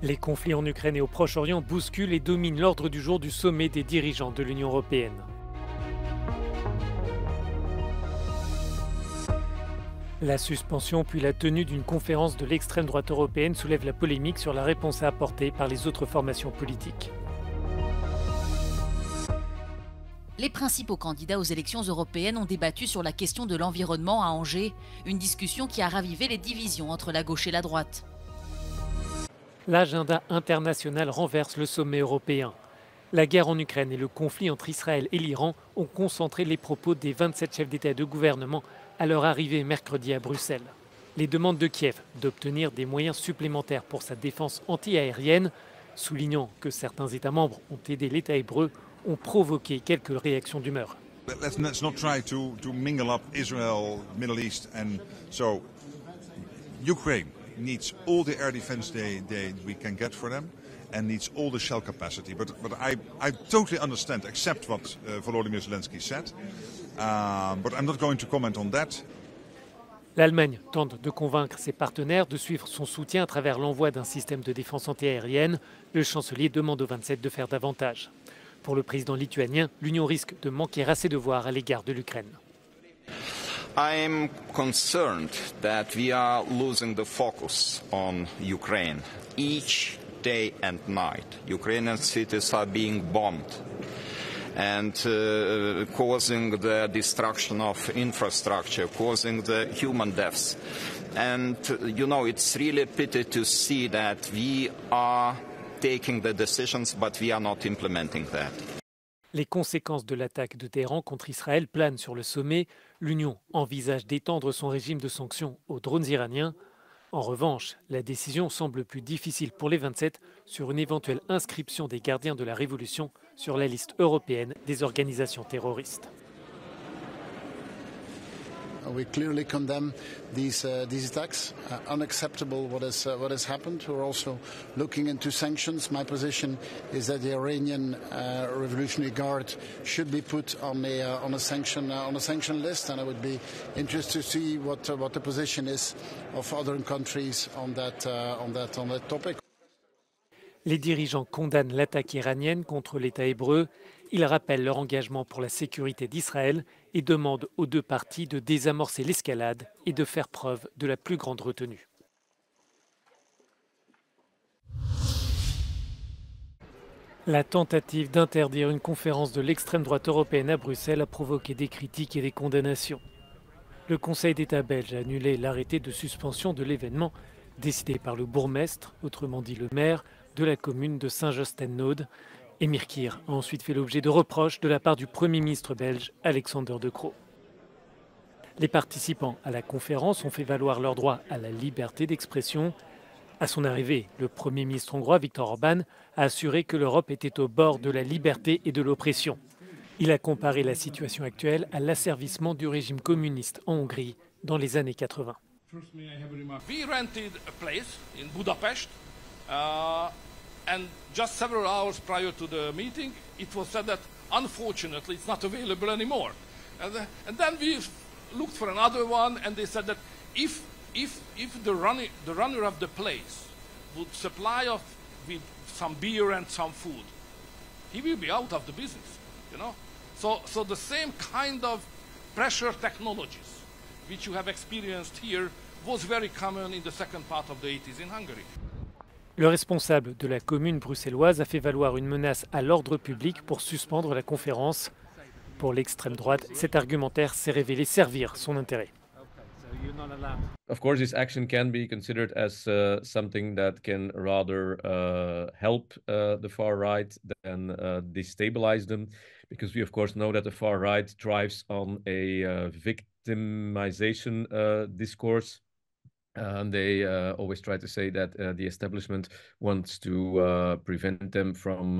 Les conflits en Ukraine et au Proche-Orient bousculent et dominent l'ordre du jour du sommet des dirigeants de l'Union européenne. La suspension puis la tenue d'une conférence de l'extrême droite européenne soulève la polémique sur la réponse à apporter par les autres formations politiques. Les principaux candidats aux élections européennes ont débattu sur la question de l'environnement à Angers, une discussion qui a ravivé les divisions entre la gauche et la droite. L'agenda international renverse le sommet européen. La guerre en Ukraine et le conflit entre Israël et l'Iran ont concentré les propos des 27 chefs d'État et de gouvernement à leur arrivée mercredi à Bruxelles. Les demandes de Kiev d'obtenir des moyens supplémentaires pour sa défense anti-aérienne, soulignant que certains États membres ont aidé l'État hébreu, ont provoqué quelques réactions d'humeur. Let's not try to mingle up Israel, Middle East, and so Ukraine needs all the air defense we can get for them, and needs all the shell capacity. But I totally understand, accept what Volodymyr Zelensky said, but I'm not going to comment on that. L'Allemagne tente de convaincre ses partenaires de suivre son soutien à travers l'envoi d'un système de défense antiaérienne. Le chancelier demande aux 27 de faire davantage. Pour le président lituanien, l'Union risque de manquer à ses devoirs à l'égard de l'Ukraine. I'm concerned that we are losing the focus on Ukraine. Each day and night, Ukrainian cities are being bombed and causing the destruction of infrastructure, causing the human deaths. And, you know, it's really a pity to see that we are taking the decisions, but we are not implementing that. Les conséquences de l'attaque de Téhéran contre Israël planent sur le sommet. L'Union envisage d'étendre son régime de sanctions aux drones iraniens. En revanche, la décision semble plus difficile pour les 27 sur une éventuelle inscription des gardiens de la Révolution sur la liste européenne des organisations terroristes. We clearly condemn these attacks. Unacceptable what has happened. We're also looking into sanctions. My position is that the Iranian Revolutionary Guard should be put on a sanction list, and I would be interested to see what the position is of other countries on that topic. Les dirigeants condamnent l'attaque iranienne contre l'État hébreu. Ils rappellent leur engagement pour la sécurité d'Israël et demandent aux deux parties de désamorcer l'escalade et de faire preuve de la plus grande retenue. La tentative d'interdire une conférence de l'extrême droite européenne à Bruxelles a provoqué des critiques et des condamnations. Le Conseil d'État belge a annulé l'arrêté de suspension de l'événement décidé par le bourgmestre, autrement dit le maire, de la commune de Saint-Josten-Noode. Emir Kir a ensuite fait l'objet de reproches de la part du Premier ministre belge Alexander De Croo. Les participants à la conférence ont fait valoir leur droit à la liberté d'expression. À son arrivée, le Premier ministre hongrois Viktor Orbán a assuré que l'Europe était au bord de la liberté et de l'oppression. Il a comparé la situation actuelle à l'asservissement du régime communiste en Hongrie dans les années 80. We rented a place in Budapest, and just several hours prior to the meeting, it was said that unfortunately it's not available anymore. And then we looked for another one, and they said that if the runner of the place would supply us with some beer and some food, he will be out of the business, you know. So the same kind of pressure technologies which you have experienced here was very common in the second part of the 80s in Hungary. Le responsable de la commune bruxelloise a fait valoir une menace à l'ordre public pour suspendre la conférence. Pour l'extrême droite, cet argumentaire s'est révélé servir son intérêt. Of course, this action can be considered as something that can rather help the far right than destabilize them, because we of course know that the far right thrives on a victimization discourse. And they always try to say that the establishment wants to prevent them from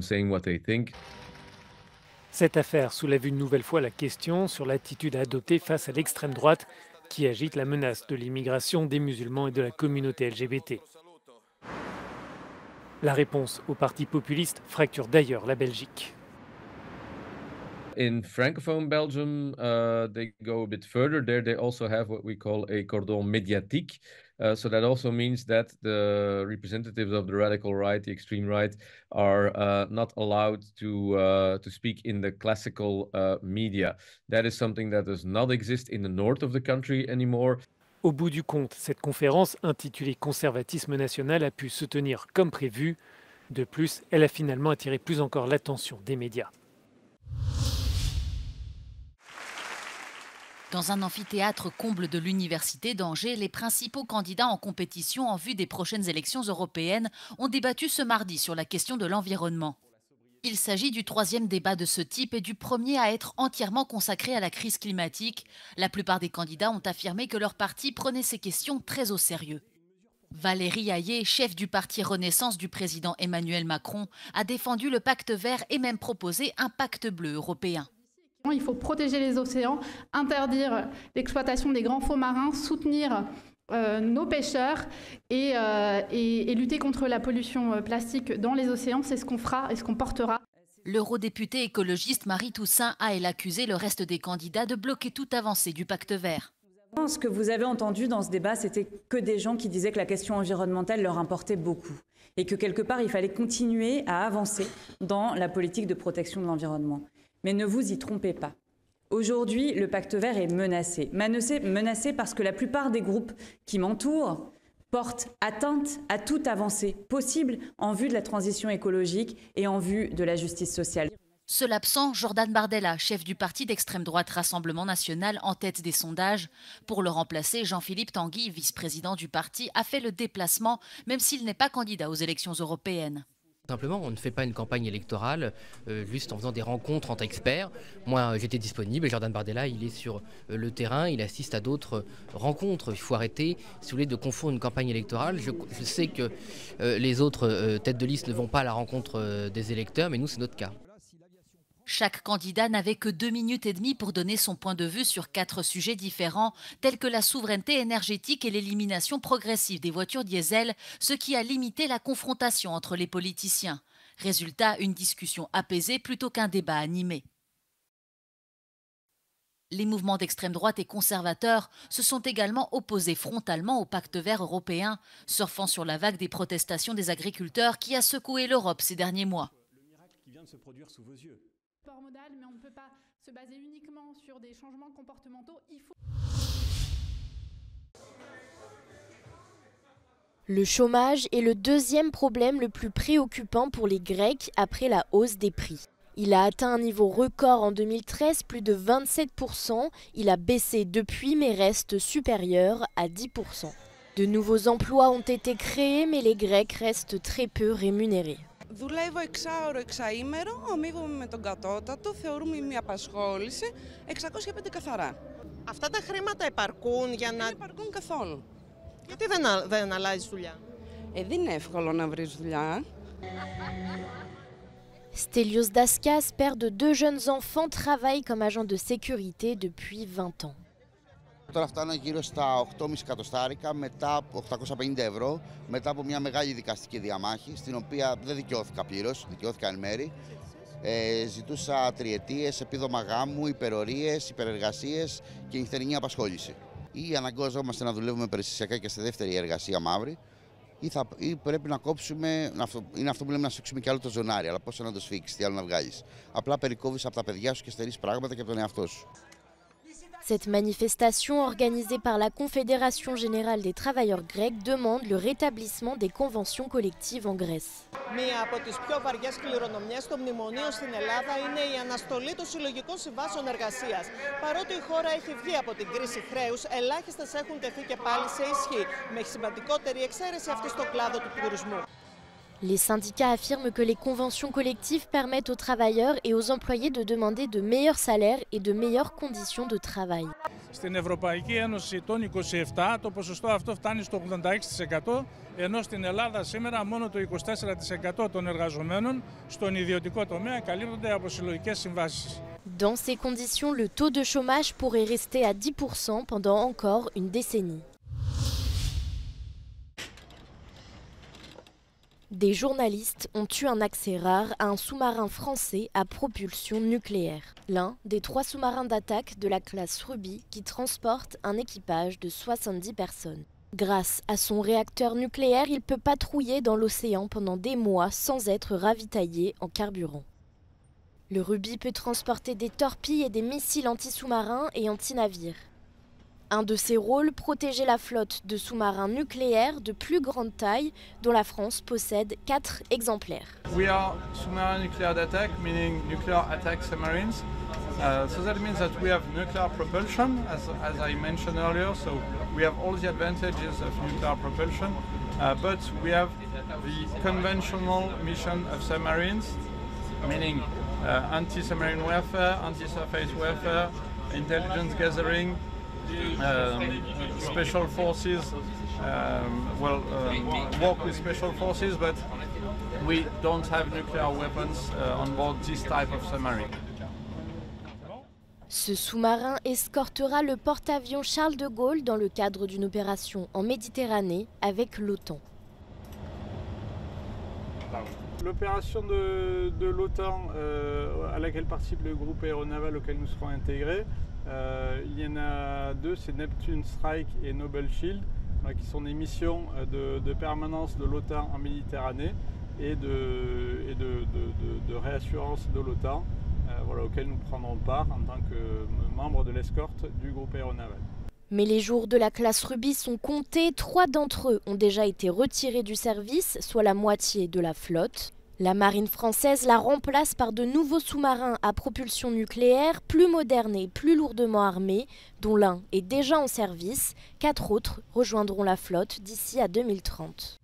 saying what they think. Cette affaire soulève une nouvelle fois la question sur l'attitude à adopter face à l'extrême droite qui agite la menace de l'immigration des musulmans et de la communauté LGBT. La réponse au parti populiste fracture d'ailleurs la Belgique. In Francophone Belgium, they go a bit further. There they also have what we call a cordon médiatique. So that also means that the representatives of the radical right, the extreme right, are not allowed to speak in the classical media. That is something that does not exist in the north of the country anymore. Au bout du compte, cette conférence intitulée Conservatisme national a pu se tenir comme prévu. De plus, elle a finalement attiré plus encore l'attention des médias. Dans un amphithéâtre comble de l'université d'Angers, les principaux candidats en compétition en vue des prochaines élections européennes ont débattu ce mardi sur la question de l'environnement. Il s'agit du 3e débat de ce type et du premier à être entièrement consacré à la crise climatique. La plupart des candidats ont affirmé que leur parti prenait ces questions très au sérieux. Valérie Hayé, chef du parti Renaissance du président Emmanuel Macron, a défendu le pacte vert et même proposé un pacte bleu européen. Il faut protéger les océans, interdire l'exploitation des grands fonds marins, soutenir nos pêcheurs et lutter contre la pollution plastique dans les océans. C'est ce qu'on fera et ce qu'on portera. L'eurodéputée écologiste Marie Toussaint a, elle, accusé le reste des candidats de bloquer toute avancée du pacte vert. Ce que vous avez entendu dans ce débat, c'était que des gens qui disaient que la question environnementale leur importait beaucoup et que quelque part, il fallait continuer à avancer dans la politique de protection de l'environnement. Mais ne vous y trompez pas. Aujourd'hui, le pacte vert est menacé. Menacé parce que la plupart des groupes qui m'entourent portent atteinte à toute avancée possible en vue de la transition écologique et en vue de la justice sociale. Seul absent, Jordan Bardella, chef du parti d'extrême droite Rassemblement National en tête des sondages. Pour le remplacer, Jean-Philippe Tanguy, vice-président du parti, a fait le déplacement, même s'il n'est pas candidat aux élections européennes. Simplement, on ne fait pas une campagne électorale juste en faisant des rencontres entre experts. Moi, j'étais disponible et Jordan Bardella, il est sur le terrain, il assiste à d'autres rencontres. Il faut arrêter, si vous voulez, de confondre une campagne électorale. Je sais que les autres têtes de liste ne vont pas à la rencontre des électeurs, mais nous, c'est notre cas. Chaque candidat n'avait que 2 minutes et demie pour donner son point de vue sur 4 sujets différents, tels que la souveraineté énergétique et l'élimination progressive des voitures diesel, ce qui a limité la confrontation entre les politiciens. Résultat, une discussion apaisée plutôt qu'un débat animé. Les mouvements d'extrême droite et conservateurs se sont également opposés frontalement au pacte vert européen, surfant sur la vague des protestations des agriculteurs qui a secoué l'Europe ces derniers mois. Le miracle qui vient de se produire sous vos yeux. Modal, mais on ne peut pas se baser uniquement sur des changements comportementaux. Le chômage est le deuxième problème le plus préoccupant pour les Grecs après la hausse des prix. Il a atteint un niveau record en 2013, plus de 27%. Il a baissé depuis mais reste supérieur à 10%. De nouveaux emplois ont été créés mais les Grecs restent très peu rémunérés. Δουλεύω 6ωρο, 6ήμερο, αμείβομαι με τον κατώτατο, θεωρούμε μια απασχόληση, 605 καθαρά. Αυτά τα χρήματα επαρκούν για να... Δεν επαρκούν καθόλου. Γιατί δεν αλλάζεις δουλειά? Δεν είναι εύκολο να βρεις δουλειά. Stelios Daskas, père de 2 jeunes enfants, travaille comme agent de sécurité depuis 20 ans. Τώρα φτάνω γύρω στα 8,5 εκατοστάρικα, μετά από 850 ευρώ, μετά από μια μεγάλη δικαστική διαμάχη, στην οποία δεν δικαιώθηκα πλήρως, δικαιώθηκα εν μέρη. Ζητούσα τριετίες, επίδομα γάμου, υπερορίες, υπερεργασίες και νυχτερινή απασχόληση. Ή αναγκαζόμαστε να δουλεύουμε περιστασιακά και στη δεύτερη εργασία μαύρη, ή πρέπει να κόψουμε, είναι αυτό που λέμε να σφίξουμε κι άλλο το ζωνάρι, αλλά πώς να το σφίξεις, τι άλλο να βγάλεις. Απλά περικόβεις από τα παιδιά σου και στερείς πράγματα και από τον εαυτό σου. Cette manifestation organisée par la Confédération générale des travailleurs grecs demande le rétablissement des conventions collectives en Grèce. Μία από τις πιο βαριές κληρονομιές των μνημονίων στην Ελλάδα είναι η αναστολή των συλλογικών συμβάσεων εργασίας. Παρότι η χώρα έχει βγει από την κρίση χρέους, ελάχιστες έχουν τεθεί και πάλι σε ισχύ, με σημαντικότερη εξαίρεση αυτή στο κλάδο του τουρισμού. Les syndicats affirment que les conventions collectives permettent aux travailleurs et aux employés de demander de meilleurs salaires et de meilleures conditions de travail. Στην Ευρωπαϊκή Ένωση των 27 το ποσοστό αυτό φτάνει στο 86%, ενώ στην Ελλάδα σήμερα μόνο το 24% των εργαζομένων στον ιδιωτικό τομέα καλύπτονται από συλλογικές συμβάσεις. Dans ces conditions, le taux de chômage pourrait rester à 10% pendant encore une décennie. Des journalistes ont eu un accès rare à un sous-marin français à propulsion nucléaire. L'un des 3 sous-marins d'attaque de la classe Ruby qui transporte un équipage de 70 personnes. Grâce à son réacteur nucléaire, il peut patrouiller dans l'océan pendant des mois sans être ravitaillé en carburant. Le Ruby peut transporter des torpilles et des missiles anti-sous-marins et anti-navires. Un de ses rôles, protéger la flotte de sous-marins nucléaires de plus grande taille dont la France possède 4 exemplaires. We are submarine nuclear attack, meaning nuclear attack submarines. So that means that we have nuclear propulsion, as I mentioned earlier. So we have all the advantages of nuclear propulsion, but we have the conventional mission of submarines, meaning anti-submarine warfare, anti-surface warfare, intelligence gathering, special forces, work with special forces, but we don't have nuclear weapons on board this type of submarine. Ce sous-marin escortera le porte-avions Charles de Gaulle dans le cadre d'une opération en Méditerranée avec l'OTAN. L'opération de l'OTAN à laquelle participe le groupe aéronaval auquel nous serons intégrés, il y en a 2, c'est Neptune Strike et Noble Shield, qui sont des missions de permanence de l'OTAN en Méditerranée et de réassurance de l'OTAN, auxquelles nous prendrons part en tant que membres de l'escorte du groupe aéronaval. Mais les jours de la classe Ruby sont comptés. 3 d'entre eux ont déjà été retirés du service, soit la moitié de la flotte. La marine française la remplace par de nouveaux sous-marins à propulsion nucléaire, plus modernes et plus lourdement armés, dont l'un est déjà en service. 4 autres rejoindront la flotte d'ici à 2030.